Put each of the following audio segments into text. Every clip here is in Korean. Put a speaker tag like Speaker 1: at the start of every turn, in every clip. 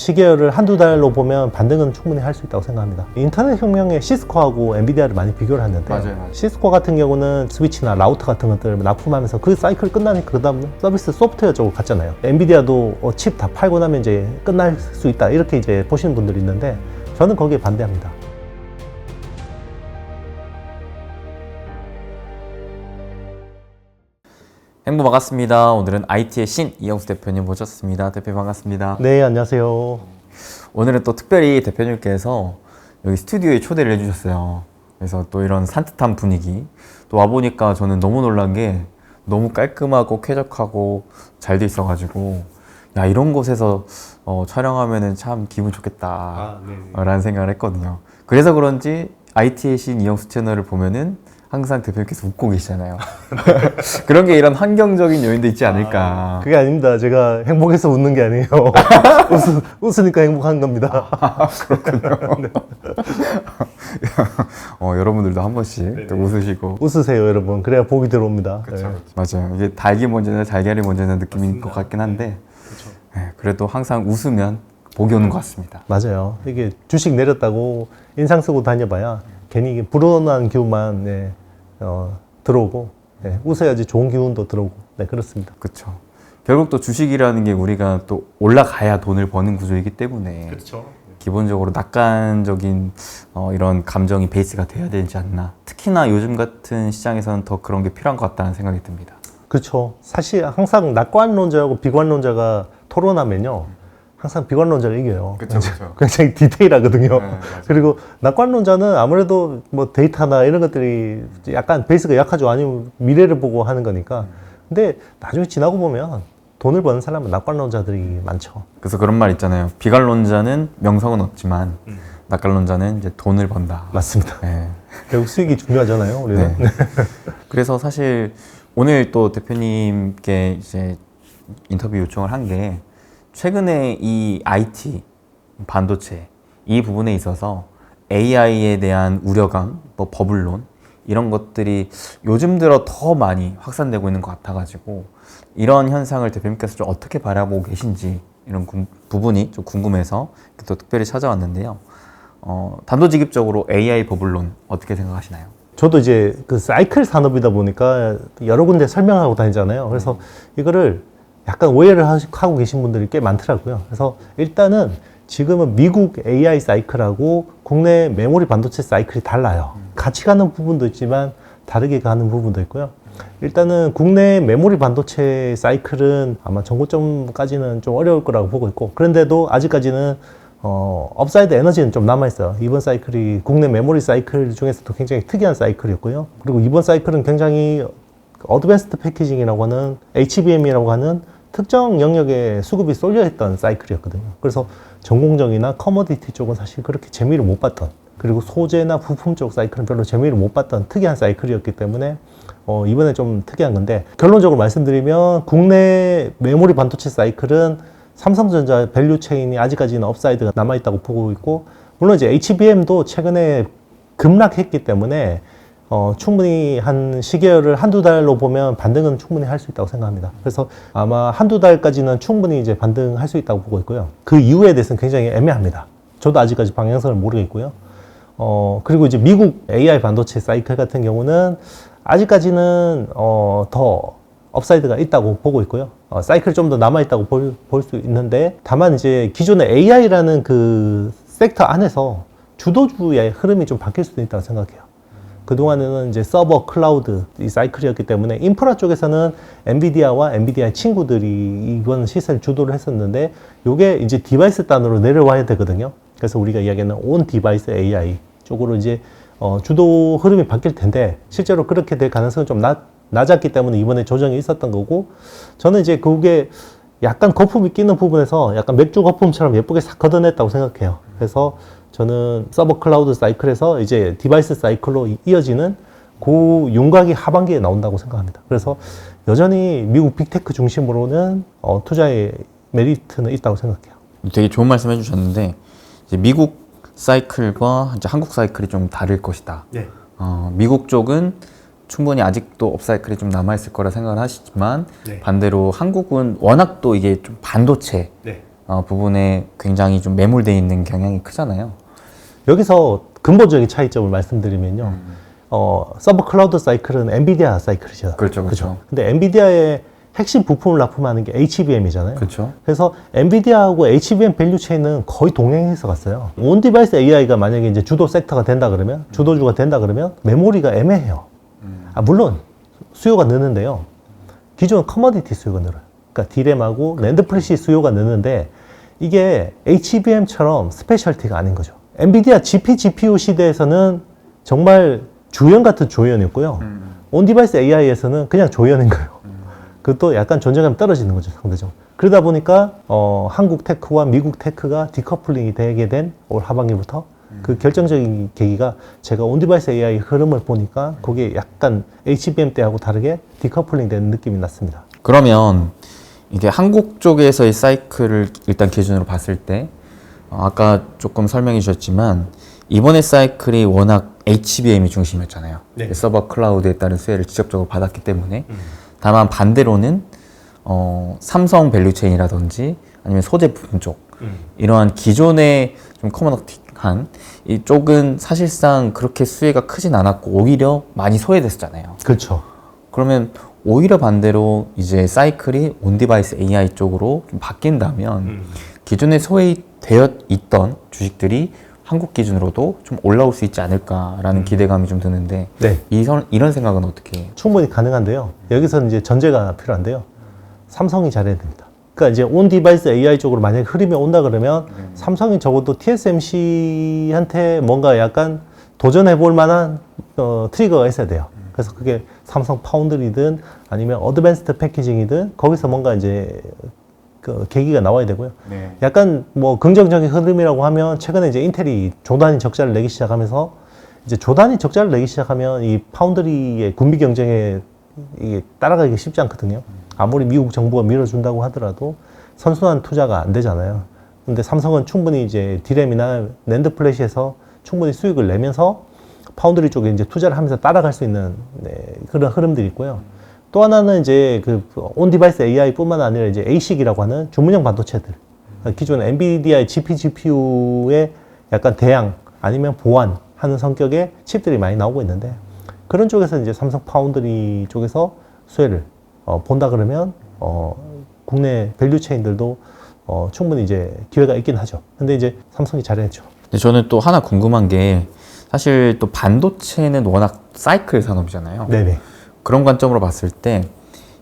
Speaker 1: 시계열을 한두 달로 보면 반등은 충분히 할 수 있다고 생각합니다. 인터넷 혁명에 시스코하고 엔비디아를 많이 비교를 하는데
Speaker 2: 맞아요.
Speaker 1: 시스코 같은 경우는 스위치나 라우터 같은 것들을 납품하면서 그 사이클 끝나니까 그 다음 서비스 소프트웨어 쪽으로 갔잖아요. 엔비디아도 칩 다 팔고 나면 이제 끝날 수 있다 이렇게 이제 보시는 분들이 있는데 저는 거기에 반대합니다.
Speaker 2: 행보 반갑습니다. 오늘은 IT의 신 이영수 대표님 모셨습니다. 대표님 반갑습니다.
Speaker 1: 네, 안녕하세요.
Speaker 2: 오늘은 또 특별히 대표님께서 여기 스튜디오에 초대를 해주셨어요. 그래서 또 이런 산뜻한 분위기 또 와보니까 저는 너무 놀란 게 너무 깔끔하고 쾌적하고 잘 돼 있어가지고 야 이런 곳에서 촬영하면은 참 기분 좋겠다 라는 생각을 했거든요. 그래서 그런지 IT의 신 이영수 채널을 보면은 항상 대표님께서 웃고 계시잖아요. 그런 게 이런 환경적인 요인도 있지 않을까.
Speaker 1: 그게 아닙니다. 제가 행복해서 웃는 게 아니에요. 웃으니까 행복한 겁니다.
Speaker 2: 그렇군요. 네. 여러분들도 한 번씩 또 웃으시고
Speaker 1: 웃으세요, 여러분. 그래야 복이 들어옵니다.
Speaker 2: 그렇죠. 맞아요. 이게 닭이 먼저냐 달걀이 먼저냐 느낌인
Speaker 1: 맞습니다.
Speaker 2: 것 같긴 한데 네, 그래도 항상 웃으면 복이 오는 것 같습니다.
Speaker 1: 맞아요. 이게 주식 내렸다고 인상 쓰고 다녀봐야 괜히 불온한 기운만 들어오고 웃어야지 좋은 기운도 들어오고 그렇습니다.
Speaker 2: 그렇죠. 결국 또 주식이라는 게 우리가 또 올라가야 돈을 버는 구조이기 때문에
Speaker 1: 그렇죠.
Speaker 2: 기본적으로 낙관적인 이런 감정이 베이스가 돼야 되지 않나. 특히나 요즘 같은 시장에서는 더 그런 게 필요한 것 같다는 생각이 듭니다.
Speaker 1: 그렇죠. 사실 항상 낙관론자하고 비관론자가 토론하면요. 항상 비관론자가 이겨요.
Speaker 2: 그렇죠.
Speaker 1: 굉장히 디테일하거든요.
Speaker 2: 네,
Speaker 1: 그리고 낙관론자는 아무래도 뭐 데이터나 이런 것들이 약간 베이스가 약하죠. 아니면 미래를 보고 하는 거니까. 근데 나중에 지나고 보면 돈을 버는 사람은 낙관론자들이 많죠.
Speaker 2: 그래서 그런 말 있잖아요. 비관론자는 명성은 없지만 낙관론자는 이제 돈을 번다.
Speaker 1: 맞습니다.
Speaker 2: 네.
Speaker 1: 결국 수익이 중요하잖아요. 우리는.
Speaker 2: 네. 그래서 사실 오늘 또 대표님께 이제 인터뷰 요청을 한 게 최근에 이 IT, 반도체 이 부분에 있어서 AI에 대한 우려감, 뭐 버블론 이런 것들이 요즘 들어 더 많이 확산되고 있는 것 같아가지고 이런 현상을 대표님께서 좀 어떻게 바라보고 계신지 이런 부분이 좀 궁금해서 또 특별히 찾아왔는데요. 단도직입적으로 AI 버블론 어떻게 생각하시나요?
Speaker 1: 저도 이제 그 사이클 산업이다 보니까 여러 군데 설명하고 다니잖아요. 그래서 이거를 약간 오해를 하고 계신 분들이 꽤 많더라고요. 그래서 일단은 지금은 미국 AI 사이클하고 국내 메모리 반도체 사이클이 달라요. 같이 가는 부분도 있지만 다르게 가는 부분도 있고요. 일단은 국내 메모리 반도체 사이클은 아마 전고점까지는 좀 어려울 거라고 보고 있고, 그런데도 아직까지는 업사이드 에너지는 좀 남아있어요. 이번 사이클이 국내 메모리 사이클 중에서도 굉장히 특이한 사이클이었고요. 그리고 이번 사이클은 굉장히 어드밴스드 패키징이라고 하는 HBM이라고 하는 특정 영역에 수급이 쏠려있던 사이클이었거든요. 그래서 전공정이나 커머디티 쪽은 사실 그렇게 재미를 못 봤던, 그리고 소재나 부품 쪽 사이클은 별로 재미를 못 봤던 특이한 사이클이었기 때문에 이번에 좀 특이한 건데, 결론적으로 말씀드리면 국내 메모리 반도체 사이클은 삼성전자 밸류 체인이 아직까지는 업사이드가 남아있다고 보고 있고, 물론 이제 HBM도 최근에 급락했기 때문에 충분히 한 시계열을 한두 달로 보면 반등은 충분히 할 수 있다고 생각합니다. 그래서 아마 한두 달까지는 충분히 이제 반등할 수 있다고 보고 있고요. 그 이후에 대해서는 굉장히 애매합니다. 저도 아직까지 방향성을 모르겠고요. 그리고 이제 미국 AI 반도체 사이클 같은 경우는 아직까지는 더 업사이드가 있다고 보고 있고요. 사이클 좀 더 남아있다고 볼 수 있는데, 다만 이제 기존의 AI라는 그 섹터 안에서 주도주의 흐름이 좀 바뀔 수도 있다고 생각해요. 그동안에는 이제 서버, 클라우드 이 사이클이었기 때문에 인프라 쪽에서는 엔비디아와 엔비디아의 친구들이 이번 시세를 주도를 했었는데, 요게 이제 디바이스 단으로 내려와야 되거든요. 그래서 우리가 이야기하는 온 디바이스 AI 쪽으로 이제 주도 흐름이 바뀔 텐데, 실제로 그렇게 될 가능성은 좀 낮았기 때문에 이번에 조정이 있었던 거고, 저는 이제 그게 약간 거품이 끼는 부분에서 약간 맥주 거품처럼 예쁘게 싹 걷어냈다고 생각해요. 그래서 저는 서버 클라우드 사이클에서 이제 디바이스 사이클로 이어지는 그 윤곽이 하반기에 나온다고 생각합니다. 그래서 여전히 미국 빅테크 중심으로는 투자의 메리트는 있다고 생각해요.
Speaker 2: 되게 좋은 말씀 해주셨는데 이제 미국 사이클과 이제 한국 사이클이 좀 다를 것이다.
Speaker 1: 네.
Speaker 2: 미국 쪽은 충분히 아직도 업사이클이 좀 남아있을 거라 생각을 하시지만 반대로 한국은 워낙 또 이게 좀 반도체 부분에 굉장히 좀 매몰되어 있는 경향이 크잖아요.
Speaker 1: 여기서 근본적인 차이점을 말씀드리면요. 서버 클라우드 사이클은 엔비디아 사이클이죠.
Speaker 2: 그렇죠,
Speaker 1: 그죠? 근데 엔비디아의 핵심 부품을 납품하는 게 HBM이잖아요.
Speaker 2: 그렇죠.
Speaker 1: 그래서 엔비디아하고 HBM 밸류 체인은 거의 동행해서 갔어요. 온 디바이스 AI가 만약에 이제 주도 섹터가 된다 그러면, 주도주가 된다 그러면 메모리가 애매해요. 물론 수요가 느는데요. 기존 커머디티 수요가 늘어요. 그러니까 디램하고 랜드 플래시 수요가 느는데 이게 HBM처럼 스페셜티가 아닌 거죠. 엔비디아 GPU 시대에서는 정말 조연 같은 조연이었고요. 온 디바이스 AI에서는 그냥 조연인 거예요. 그것도 약간 존재감이 떨어지는 거죠, 상대적으로. 그러다 보니까 한국 테크와 미국 테크가 디커플링이 되게 된 올 하반기부터 그 결정적인 계기가 제가 온디바이스 AI 흐름을 보니까 그게 약간 HBM 때하고 다르게 디커플링 되는 느낌이 났습니다.
Speaker 2: 그러면 이게 한국 쪽에서의 사이클을 일단 기준으로 봤을 때 아까 조금 설명해 주셨지만 이번에 사이클이 워낙 HBM이 중심이었잖아요.
Speaker 1: 네.
Speaker 2: 서버 클라우드에 따른 수혜를 직접적으로 받았기 때문에 다만 반대로는 삼성 밸류체인이라든지 아니면 소재 부품 쪽 이러한 기존의 좀 커머덕틱한 이쪽은 사실상 그렇게 수혜가 크진 않았고 오히려 많이 소외됐었잖아요.
Speaker 1: 그렇죠.
Speaker 2: 그러면 오히려 반대로 이제 사이클이 온디바이스 AI 쪽으로 좀 바뀐다면 기존에 소외되어 있던 주식들이 한국 기준으로도 좀 올라올 수 있지 않을까라는 기대감이 좀 드는데
Speaker 1: 네.
Speaker 2: 이런 생각은 어떻게 해요?
Speaker 1: 충분히 가능한데요. 여기서는 이제 전제가 필요한데요. 삼성이 잘해야 됩니다. 그러니까 이제 온 디바이스 AI 쪽으로 만약에 흐름이 온다 그러면 삼성이 적어도 TSMC한테 뭔가 약간 도전해 볼 만한 트리거가 있어야 돼요. 그래서 그게 삼성 파운드리든 아니면 어드밴스드 패키징이든 거기서 뭔가 이제 그 계기가 나와야 되고요.
Speaker 2: 네.
Speaker 1: 약간 뭐 긍정적인 흐름이라고 하면 최근에 이제 인텔이 조단위 적자를 내기 시작하면서 이제 조단위 적자를 내기 시작하면 이 파운드리의 군비 경쟁에 이게 따라가기 쉽지 않거든요. 아무리 미국 정부가 밀어준다고 하더라도 선순환 투자가 안 되잖아요. 근데 삼성은 충분히 이제 디램이나 낸드 플래시에서 충분히 수익을 내면서 파운드리 쪽에 이제 투자를 하면서 따라갈 수 있는 그런 흐름들이 있고요. 또 하나는 이제 그 온 디바이스 AI뿐만 아니라 이제 ASIC이라고 하는 주문형 반도체들. 기존 엔비디아의 GPU의 약간 대양 아니면 보완하는 성격의 칩들이 많이 나오고 있는데 그런 쪽에서 이제 삼성 파운드리 쪽에서 수혜를 본다 그러면 국내 밸류 체인들도 충분히 이제 기회가 있긴 하죠. 근데 이제 삼성이 잘해야죠.
Speaker 2: 근데 저는 또 하나 궁금한 게 사실 또 반도체는 워낙 사이클 산업이잖아요.
Speaker 1: 네네.
Speaker 2: 그런 관점으로 봤을 때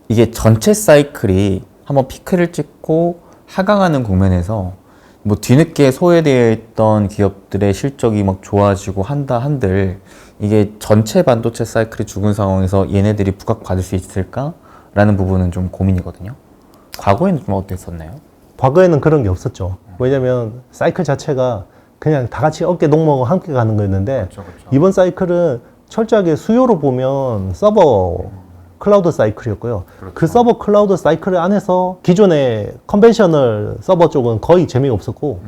Speaker 2: 이게 전체 사이클이 한번 피크를 찍고 하강하는 국면에서 뭐 뒤늦게 소외되어 있던 기업들의 실적이 막 좋아지고 한들 이게 전체 반도체 사이클이 죽은 상황에서 얘네들이 부각받을 수 있을까라는 부분은 좀 고민이거든요. 과거에는 좀 어땠었나요?
Speaker 1: 과거에는 그런 게 없었죠. 왜냐면 사이클 자체가 그냥 다 같이 어깨 동무하고 함께 가는 거였는데
Speaker 2: 그렇죠.
Speaker 1: 이번 사이클은 철저하게 수요로 보면 서버 클라우드 사이클이었고요. 그 서버 클라우드 사이클 안에서 기존의 컨벤셔널 서버 쪽은 거의 재미가 없었고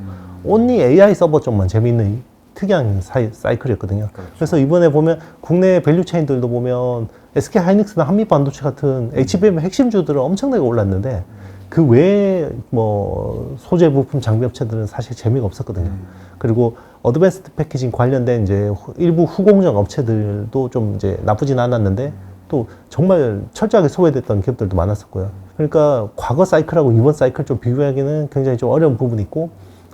Speaker 1: 온리 AI 서버 쪽만 재미있는 특이한 사이클이었거든요. 그래서 이번에 보면 국내 밸류 체인들도 보면 SK 하이닉스나 한미반도체 같은 HBM 핵심주들은 엄청나게 올랐는데 그 외에 뭐 소재 부품 장비 업체들은 사실 재미가 없었거든요. 그리고 어드밴스드 패키징 관련된 이제 일부 후공정 업체들도 좀 이제 나쁘진 않았는데 또 정말 철저하게 소외됐던 기업들도 많았었고요. 그러니까 과거 사이클하고 이번 사이클 좀 비교하기는 굉장히 좀 어려운 부분이 있고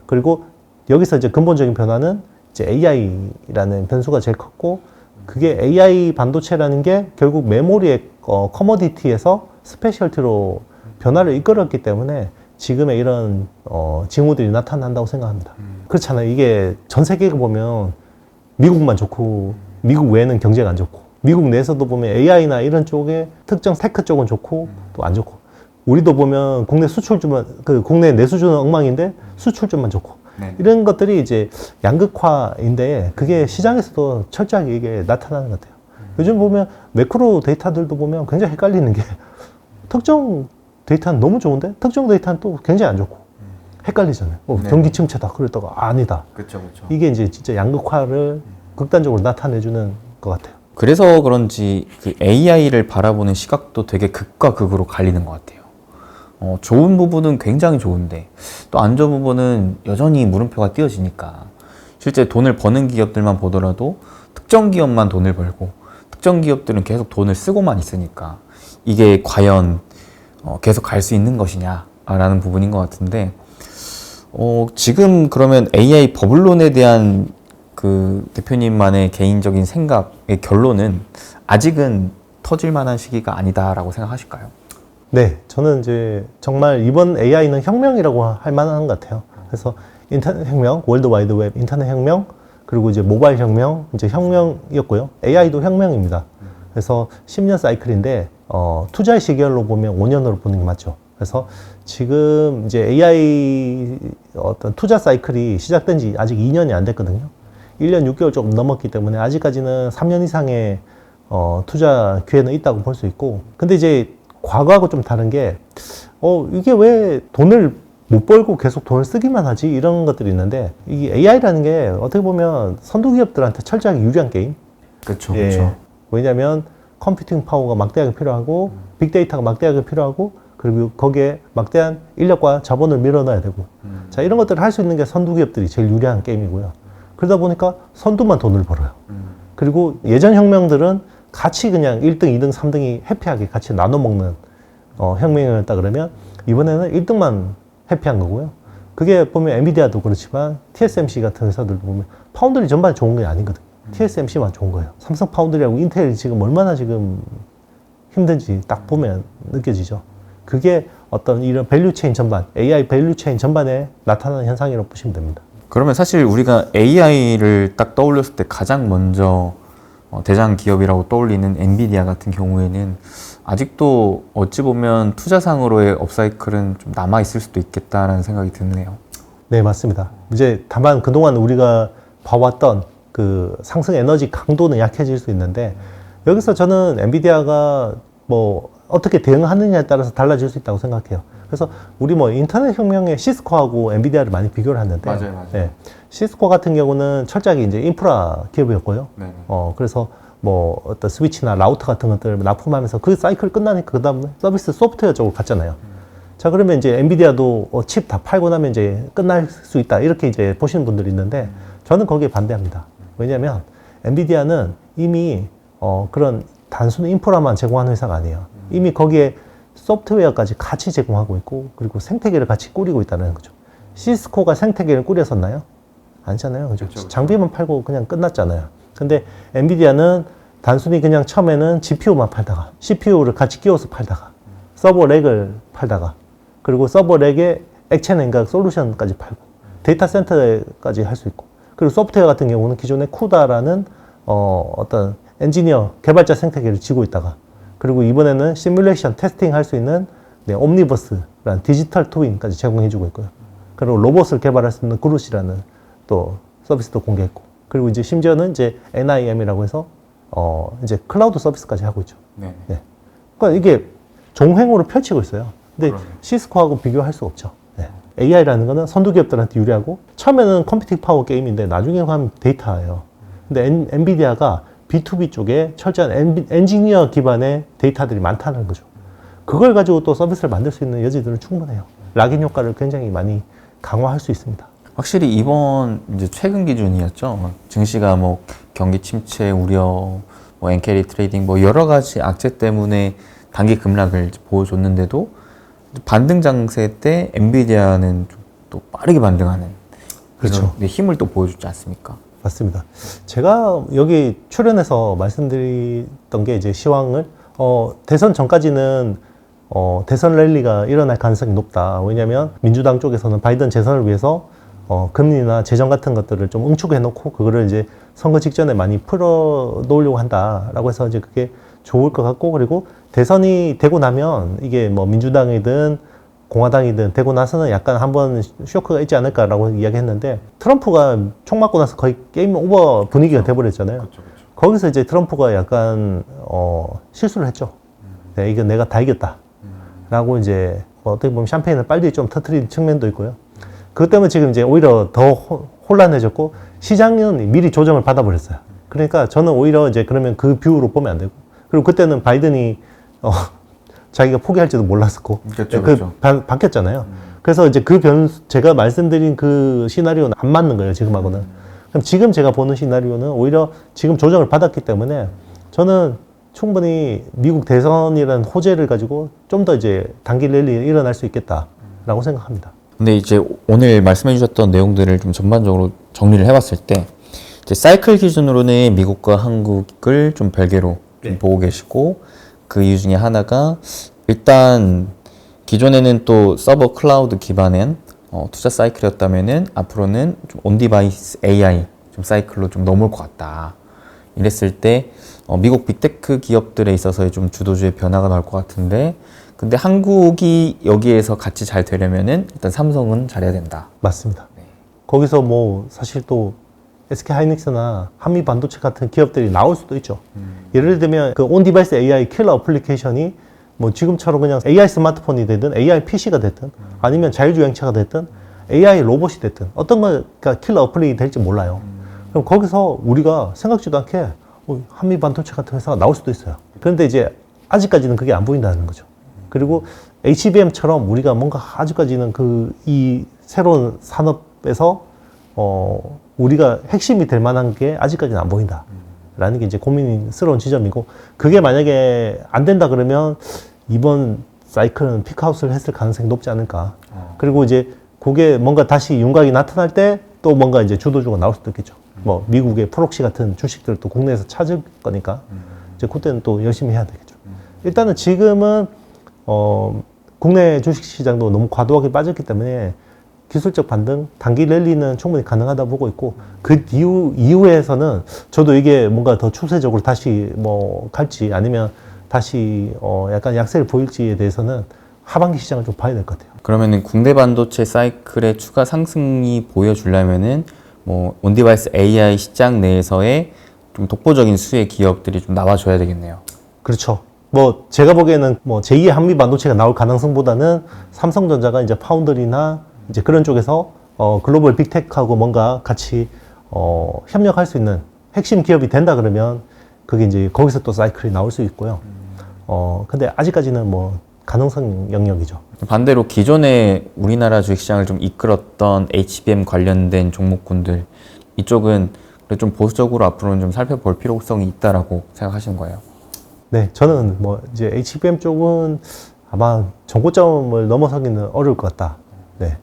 Speaker 1: 그리고 여기서 이제 근본적인 변화는 이제 AI라는 변수가 제일 컸고 그게 AI 반도체라는 게 결국 메모리의 커머디티에서 스페셜티로 변화를 이끌었기 때문에 지금의 이런 징후들이 나타난다고 생각합니다. 그렇잖아요. 이게 전 세계가 보면 미국만 좋고 미국 외에는 경제가 안 좋고 미국 내에서도 보면 AI나 이런 쪽에 특정 테크 쪽은 좋고 또 안 좋고 우리도 보면 국내 수출주만 국내 내수주는 엉망인데 수출주만 좋고
Speaker 2: 네.
Speaker 1: 이런 것들이 이제 양극화인데 그게 시장에서도 철저하게 이게 나타나는 것 같아요. 요즘 보면 매크로 데이터들도 보면 굉장히 헷갈리는 게 특정 데이터는 너무 좋은데 특정 데이터는 또 굉장히 안 좋고 헷갈리잖아요.
Speaker 2: 네.
Speaker 1: 경기 침체다 그랬다가 아니다.
Speaker 2: 그렇죠.
Speaker 1: 이게 이제 진짜 양극화를 극단적으로 나타내주는 것 같아요.
Speaker 2: 그래서 그런지 그 AI를 바라보는 시각도 되게 극과 극으로 갈리는 것 같아요. 좋은 부분은 굉장히 좋은데 또 안 좋은 부분은 여전히 물음표가 띄어지니까 실제 돈을 버는 기업들만 보더라도 특정 기업만 돈을 벌고 특정 기업들은 계속 돈을 쓰고만 있으니까 이게 과연 계속 갈 수 있는 것이냐라는 부분인 것 같은데 지금 그러면 AI 버블론에 대한 그 대표님만의 개인적인 생각의 결론은 아직은 터질 만한 시기가 아니다라고 생각하실까요?
Speaker 1: 네, 저는 이제 정말 이번 AI는 혁명이라고 할 만한 것 같아요. 그래서 인터넷 혁명, 월드 와이드 웹 인터넷 혁명, 그리고 이제 모바일 혁명, 이제 혁명이었고요. AI도 혁명입니다. 그래서 10년 사이클인데, 투자의 시결로 보면 5년으로 보는 게 맞죠. 그래서 지금 이제 AI 어떤 투자 사이클이 시작된 지 아직 2년이 안 됐거든요. 1년 6개월 조금 넘었기 때문에 아직까지는 3년 이상의 투자 기회는 있다고 볼 수 있고, 근데 이제 과거하고 좀 다른 게, 이게 왜 돈을 못 벌고 계속 돈을 쓰기만 하지? 이런 것들이 있는데, 이게 AI라는 게 어떻게 보면 선두기업들한테 철저하게 유리한 게임?
Speaker 2: 그렇죠,
Speaker 1: 예.
Speaker 2: 그렇죠.
Speaker 1: 왜냐면 컴퓨팅 파워가 막대하게 필요하고, 빅데이터가 막대하게 필요하고, 그리고 거기에 막대한 인력과 자본을 밀어넣어야 되고, 자, 이런 것들을 할 수 있는 게 선두기업들이 제일 유리한 게임이고요. 그러다 보니까 선두만 돈을 벌어요. 그리고 예전 혁명들은 같이 그냥 1등, 2등, 3등이 해피하게 같이 나눠 먹는 혁명이었다 그러면 이번에는 1등만 해피한 거고요. 그게 보면 엔비디아도 그렇지만 TSMC 같은 회사들도 보면 파운드리 전반 좋은 게 아니거든요. TSMC만 좋은 거예요. 삼성 파운드리하고 인텔이 지금 얼마나 지금 힘든지 딱 보면 느껴지죠. 그게 어떤 이런 밸류체인 전반, AI 밸류체인 전반에 나타나는 현상이라고 보시면 됩니다.
Speaker 2: 그러면 사실 우리가 AI를 딱 떠올렸을 때 가장 먼저 대장 기업이라고 떠올리는 엔비디아 같은 경우에는 아직도 어찌 보면 투자상으로의 업사이클은 좀 남아 있을 수도 있겠다라는 생각이 드네요.
Speaker 1: 네, 맞습니다. 이제 다만 그동안 우리가 봐왔던 그 상승 에너지 강도는 약해질 수 있는데, 여기서 저는 엔비디아가 뭐 어떻게 대응하느냐에 따라서 달라질 수 있다고 생각해요. 그래서 우리 뭐 인터넷 혁명의 시스코하고 엔비디아를 많이 비교를 하는데,
Speaker 2: 맞아요.
Speaker 1: 네, 시스코 같은 경우는 철저하게 이제 인프라 기업이었고요.
Speaker 2: 네.
Speaker 1: 그래서 뭐 어떤 스위치나 라우터 같은 것들을 납품하면서 그 사이클 끝나니까 그 다음에 서비스 소프트웨어 쪽으로 갔잖아요. 자, 그러면 이제 엔비디아도 칩 다 팔고 나면 이제 끝날 수 있다, 이렇게 이제 보시는 분들이 있는데, 저는 거기에 반대합니다. 왜냐면 엔비디아는 이미 그런 단순 인프라만 제공하는 회사가 아니에요. 이미 거기에 소프트웨어까지 같이 제공하고 있고, 그리고 생태계를 같이 꾸리고 있다는 거죠. 시스코가 생태계를 꾸렸었나요? 아니잖아요. 그죠?
Speaker 2: 그렇죠.
Speaker 1: 장비만 팔고 그냥 끝났잖아요. 근데 엔비디아는 단순히 그냥 처음에는 GPU만 팔다가 CPU를 같이 끼워서 팔다가 서버 렉을 팔다가, 그리고 서버 렉에 액체 냉각 솔루션까지 팔고 데이터 센터까지 할 수 있고, 그리고 소프트웨어 같은 경우는 기존의 쿠다라는 어떤 엔지니어 개발자 생태계를 지고 있다가, 그리고 이번에는 시뮬레이션 테스팅 할 수 있는 옴니버스라는 디지털 트윈까지 제공해주고 있고요. 그리고 로봇을 개발할 수 있는 그루시라는 또 서비스도 공개했고, 그리고 이제 심지어는 이제 NIM이라고 해서 이제 클라우드 서비스까지 하고 있죠.
Speaker 2: 네.
Speaker 1: 네. 그러니까 이게 종횡으로 펼치고 있어요. 근데
Speaker 2: 그러네.
Speaker 1: 시스코하고 비교할 수 없죠. 네. AI라는 거는 선두기업들한테 유리하고, 처음에는 컴퓨팅 파워 게임인데 나중에 가면 데이터예요. 근데 엔비디아가 B2B 쪽에 철저한 엔지니어 기반의 데이터들이 많다는 거죠. 그걸 가지고 또 서비스를 만들 수 있는 여지들은 충분해요. 락인 효과를 굉장히 많이 강화할 수 있습니다.
Speaker 2: 확실히 이번 이제 최근 기준이었죠. 증시가 뭐 경기 침체 우려, 뭐 엔캐리 트레이딩, 뭐 여러 가지 악재 때문에 단기 급락을 보여줬는데도 반등 장세 때 엔비디아는 좀 또 빠르게 반등하는
Speaker 1: 그렇죠.
Speaker 2: 힘을 또 보여주지 않습니까?
Speaker 1: 맞습니다. 제가 여기 출연해서 말씀드렸던 게 이제 시황을 대선 전까지는 대선 랠리가 일어날 가능성이 높다. 왜냐하면 민주당 쪽에서는 바이든 재선을 위해서 금리나 재정 같은 것들을 좀 응축해 놓고 그거를 이제 선거 직전에 많이 풀어 놓으려고 한다라고 해서 이제 그게 좋을 것 같고, 그리고 대선이 되고 나면 이게 뭐 민주당이든 공화당이든 되고 나서는 약간 한번 쇼크가 있지 않을까라고 이야기했는데, 트럼프가 총 맞고 나서 거의 게임 오버 분위기가 돼버렸잖아요. 거기서 이제 트럼프가 약간 실수를 했죠. 네, 이거 내가 다 이겼다 라고 이제 어떻게 보면 샴페인을 빨리 좀 터트린 측면도 있고요. 그것 때문에 지금 이제 오히려 더 혼란해졌고, 시장은 미리 조정을 받아버렸어요. 그러니까 저는 오히려 이제 그러면 그 뷰로 보면 안 되고, 그리고 그때는 바이든이 자기가 포기할지도 몰랐었고
Speaker 2: 그렇죠.
Speaker 1: 바뀌었잖아요. 그래서 이제 제가 말씀드린 그 시나리오는 안 맞는 거예요, 지금하고는. 그럼 지금 제가 보는 시나리오는 오히려 지금 조정을 받았기 때문에 저는 충분히 미국 대선이라는 호재를 가지고 좀 더 이제 단기 랠리 일어날 수 있겠다라고 생각합니다.
Speaker 2: 근데 이제 오늘 말씀해 주셨던 내용들을 좀 전반적으로 정리를 해봤을 때 이제 사이클 기준으로는 미국과 한국을 좀 별개로 좀 보고 계시고 그 이유 중에 하나가 일단 기존에는 또 서버 클라우드 기반의 투자 사이클이었다면은 앞으로는 좀 온디바이스 AI 좀 사이클로 좀 넘어올 것 같다. 이랬을 때 미국 빅테크 기업들에 있어서의 좀 주도주의 변화가 나올 것 같은데 근데 한국이 여기에서 같이 잘 되려면은 일단 삼성은 잘해야 된다.
Speaker 1: 맞습니다. 거기서 뭐 사실 또 SK 하이닉스나 한미 반도체 같은 기업들이 나올 수도 있죠. 예를 들면 그 온디바이스 AI 킬러 어플리케이션이 뭐 지금처럼 그냥 AI 스마트폰이 되든 AI PC가 됐든 아니면 자율주행차가 됐든 AI 로봇이 됐든 어떤 거가 킬러 어플이 될지 몰라요. 그럼 거기서 우리가 생각지도 않게 한미 반도체 같은 회사가 나올 수도 있어요. 그런데 이제 아직까지는 그게 안 보인다는 거죠. 그리고 HBM처럼 우리가 뭔가 아직까지는 이 새로운 산업에서 우리가 핵심이 될 만한 게 아직까지는 안 보인다. 라는 게 이제 고민스러운 지점이고, 그게 만약에 안 된다 그러면 이번 사이클은 피크아웃을 했을 가능성이 높지 않을까. 그리고 이제 그게 뭔가 다시 윤곽이 나타날 때 또 뭔가 이제 주도주가 나올 수도 있겠죠. 뭐 미국의 프록시 같은 주식들도 국내에서 찾을 거니까 이제 그때는 또 열심히 해야 되겠죠. 일단은 지금은 국내 주식시장도 너무 과도하게 빠졌기 때문에 기술적 반등, 단기 랠리는 충분히 가능하다 보고 있고, 그 이후에서는 저도 이게 뭔가 더 추세적으로 다시 뭐 갈지 아니면 다시 약간 약세를 보일지에 대해서는 하반기 시장을 좀 봐야 될 것 같아요.
Speaker 2: 그러면은 국내 반도체 사이클의 추가 상승이 보여주려면은 뭐 온디바이스 AI 시장 내에서의 좀 독보적인 수의 기업들이 좀 나와줘야 되겠네요.
Speaker 1: 그렇죠. 뭐 제가 보기에는 뭐 제2의 한미 반도체가 나올 가능성보다는 삼성전자가 이제 파운드리나 이제 그런 쪽에서 글로벌 빅테크하고 뭔가 같이 협력할 수 있는 핵심 기업이 된다 그러면 그게 이제 거기서 또 사이클이 나올 수 있고요. 근데 아직까지는 뭐 가능성 영역이죠.
Speaker 2: 반대로 기존에 우리나라 주식시장을 좀 이끌었던 HBM 관련된 종목군들 이쪽은 좀 보수적으로 앞으로는 좀 살펴볼 필요성이 있다라고 생각하시는 거예요?
Speaker 1: 네, 저는 뭐 이제 HBM 쪽은 아마 정고점을 넘어서기는 어려울 것 같다. 네.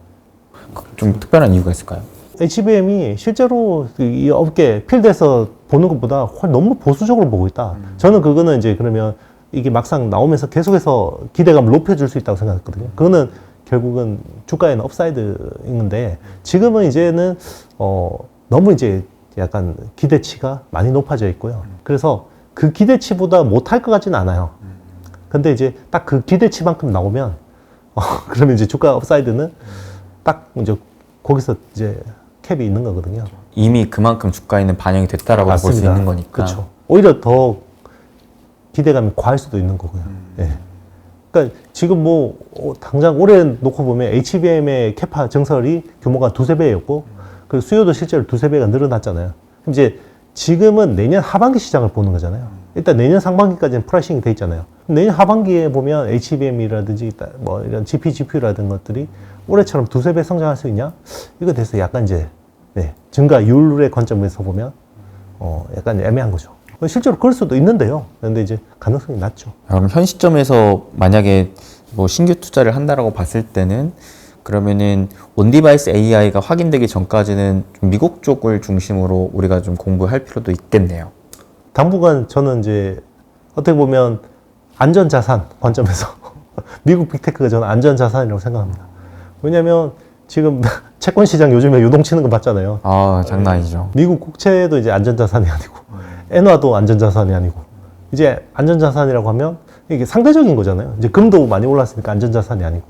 Speaker 2: 좀 특별한 이유가 있을까요?
Speaker 1: HBM이 실제로 이 업계 필드에서 보는 것보다 너무 보수적으로 보고 있다. 저는 그거는 이제 그러면 이게 막상 나오면서 계속해서 기대감을 높여줄 수 있다고 생각했거든요. 그거는 결국은 주가에는 업사이드인 건데, 지금은 이제는 너무 이제 약간 기대치가 많이 높아져 있고요. 그래서 그 기대치보다 못할 것 같지는 않아요. 근데 이제 딱 그 기대치만큼 나오면 그러면 이제 주가 업사이드는 딱 이제 거기서 이제 캡이 있는 거거든요.
Speaker 2: 이미 그만큼 주가에는 반영이 됐다라고 볼 수 있는 거니까.
Speaker 1: 그렇죠. 오히려 더 기대감이 과할 수도 있는 거고요. 예. 그러니까 지금 뭐 당장 올해 놓고 보면 HBM의 캐파 증설이 규모가 2~3배였고 그리고 수요도 실제로 2~3배가 늘어났잖아요. 그럼 이제 지금은 내년 하반기 시장을 보는 거잖아요. 일단 내년 상반기까지는 프라이싱이 돼 있잖아요. 내년 하반기에 보면 HBM이라든지 뭐 이런 GPGPU라든 것들이 올해처럼 2~3배 성장할 수 있냐? 이거 대해서 약간 이제 증가율의 관점에서 보면 약간 애매한 거죠. 실제로 그럴 수도 있는데요. 근데 이제 가능성이 낮죠.
Speaker 2: 그럼 현 시점에서 만약에 뭐 신규 투자를 한다라고 봤을 때는 그러면은 온디바이스 AI가 확인되기 전까지는 좀 미국 쪽을 중심으로 우리가 좀 공부할 필요도 있겠네요.
Speaker 1: 당분간 저는 이제 어떻게 보면 안전자산 관점에서 미국 빅테크가 저는 안전자산이라고 생각합니다. 왜냐면 지금 채권 시장 요즘에 요동치는 거 봤잖아요.
Speaker 2: 아, 장난 아니죠.
Speaker 1: 미국 국채도 이제 안전자산이 아니고 엔화도 안전자산이 아니고 이제 안전자산이라고 하면 이게 상대적인 거잖아요. 이제 금도 많이 올랐으니까 안전자산이 아니고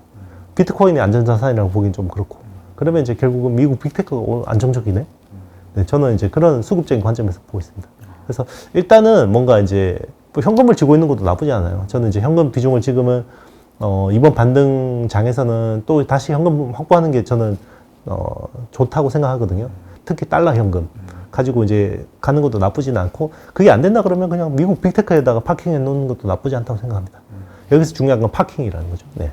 Speaker 1: 비트코인이 안전자산이라고 보기엔 좀 그렇고 그러면 이제 결국은 미국 빅테크가 안정적이네. 네, 저는 이제 그런 수급적인 관점에서 보고 있습니다. 그래서 일단은 뭔가 이제 또 현금을 쥐고 있는 것도 나쁘지 않아요. 저는 이제 현금 비중을 지금은 이번 반등장에서는 또 다시 현금 확보하는 게 저는 좋다고 생각하거든요. 특히 달러 현금 가지고 이제 가는 것도 나쁘지는 않고, 그게 안 된다 그러면 그냥 미국 빅테크에다가 파킹해 놓는 것도 나쁘지 않다고 생각합니다. 여기서 중요한 건 파킹이라는 거죠. 네.